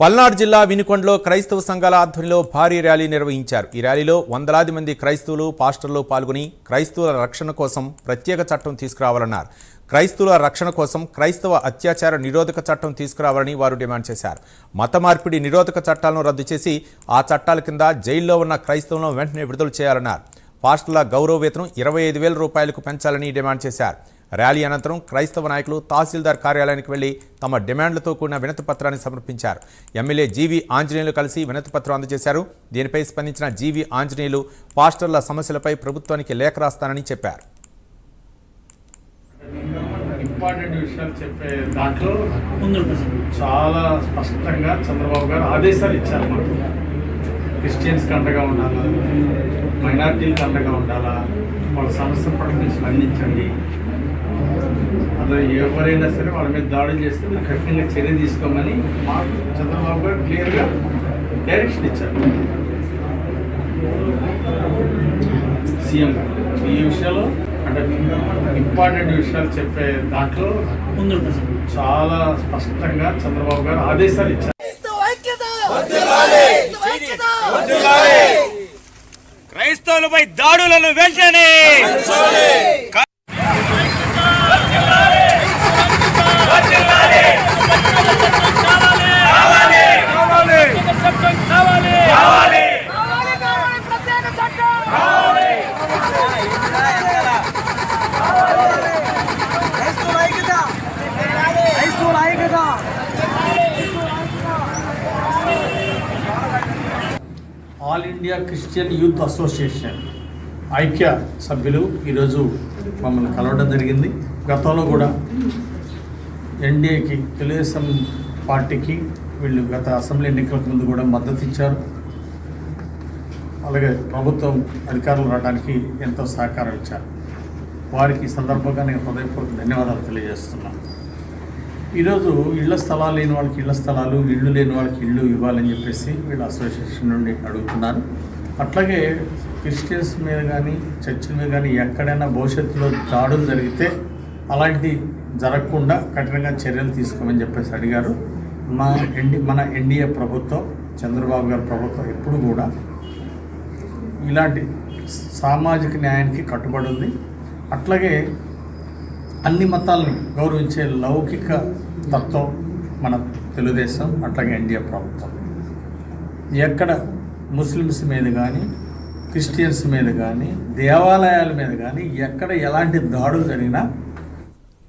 పల్నాడు జిల్లా వినుకొండలో క్రైస్తవ సంఘాల ఆధ్వర్యంలో భారీ ర్యాలీ నిర్వహించారు. ఈ ర్యాలీలో వందలాది మంది క్రైస్తవులు, పాస్టర్లు పాల్గొని క్రైస్తవుల రక్షణ కోసం ప్రత్యేక చట్టం తీసుకురావాలన్నారు. క్రైస్తవుల రక్షణ కోసం క్రైస్తవ అత్యాచార నిరోధక చట్టం తీసుకురావాలని వారు డిమాండ్ చేశారు. మత మార్పిడి నిరోధక చట్టాలను రద్దు చేసి ఆ చట్టాల కింద జైల్లో ఉన్న క్రైస్తవులను వెంటనే విడుదల చేయాలన్నారు. పాస్టర్ల గౌరవ వేతనం 25,000 రూపాయలకు పెంచాలని డిమాండ్ చేశారు. ర్యాలీ అనంతరం క్రైస్తవ నాయకులు తహసీల్దార్ కార్యాలయానికి వెళ్లి తమ డిమాండ్లతో కూడిన వినతిపత్రాన్ని సమర్పించారు. ఎమ్మెల్యే జీవి ఆంజనేయులు కలిసి వినతిపత్రం అందజేశారు. దీనిపై స్పందించిన జీవి ఆంజనేయులు పాస్టర్ల సమస్యలపై ప్రభుత్వానికి లేఖ రాస్తానని చెప్పారు. ఇంపార్టెంట్ విషయాలు చెప్పే దాంట్లో చాలా స్పష్టంగా చంద్రబాబు గారు ఆదేశాలు ఇచ్చారు. మాకు క్రిస్టియన్స్కి అండగా ఉండాలా, మైనార్టీలకు అండగా ఉండాలా, వాళ్ళ సమస్య పట్ల మీరు స్పందించండి, అలా ఎవరైనా సరే వాళ్ళ మీద దాడులు చేస్తే మీరు కఠినంగా చర్య తీసుకోమని మాకు చంద్రబాబు గారు క్లియర్గా డైరెక్షన్ ఇచ్చారు. సీఎం గారు ఈ విషయంలో అంటే ఇంపార్టెంట్ విషయాలు చెప్పే దాంట్లో చాలా స్పష్టంగా చంద్రబాబు గారు ఆదేశాలు ఇచ్చారు. క్రైస్తవులపై దాడులను వెంటనే all India Christian youth association ఐక్య సభ్యులు ఈరోజు మమ్మల్ని కలవడం జరిగింది. గతంలో కూడా ఎన్డీఏకి, తెలుగుదేశం పార్టీకి వీళ్ళు గత అసెంబ్లీ ఎన్నికలకు ముందు కూడా మద్దతు ఇచ్చారు. అలాగే ప్రభుత్వం అధికారులు రావడానికి ఎంతో సహకారం ఇచ్చారు. వారికి ఈ సందర్భంగా నేను హృదయపూర్వక ధన్యవాదాలు తెలియజేస్తున్నాను. ఈరోజు ఇళ్ల స్థలాలు లేని వాళ్ళకి ఇళ్ల స్థలాలు, ఇళ్ళు లేని వాళ్ళకి ఇళ్ళు ఇవ్వాలని చెప్పేసి వీళ్ళ అసోసియేషన్ నుండి అడుగుతున్నారు. అట్లాగే క్రిస్టియన్స్ మీద కానీ చర్చిల మీద కానీ ఎక్కడైనా భవిష్యత్తులో దాడులు జరిగితే అలాంటిది జరగకుండా కఠినంగా చర్యలు తీసుకోమని చెప్పేసి అడిగారు. మన ఎన్డీఏ ప్రభుత్వం, చంద్రబాబు గారి ప్రభుత్వం ఎప్పుడు కూడా ఇలాంటి సామాజిక న్యాయానికి కట్టుబడి ఉంది. అట్లాగే అన్ని మతాలని గౌరవించే లౌకిక తత్వం మన తెలుగుదేశం, అట్లాగే ఎన్డీఏ ప్రభుత్వం. ఎక్కడ ముస్లిమ్స్ మీద కానీ, క్రిస్టియన్స్ మీద కానీ, దేవాలయాల మీద కానీ ఎక్కడ ఎలాంటి దాడులు జరిగినా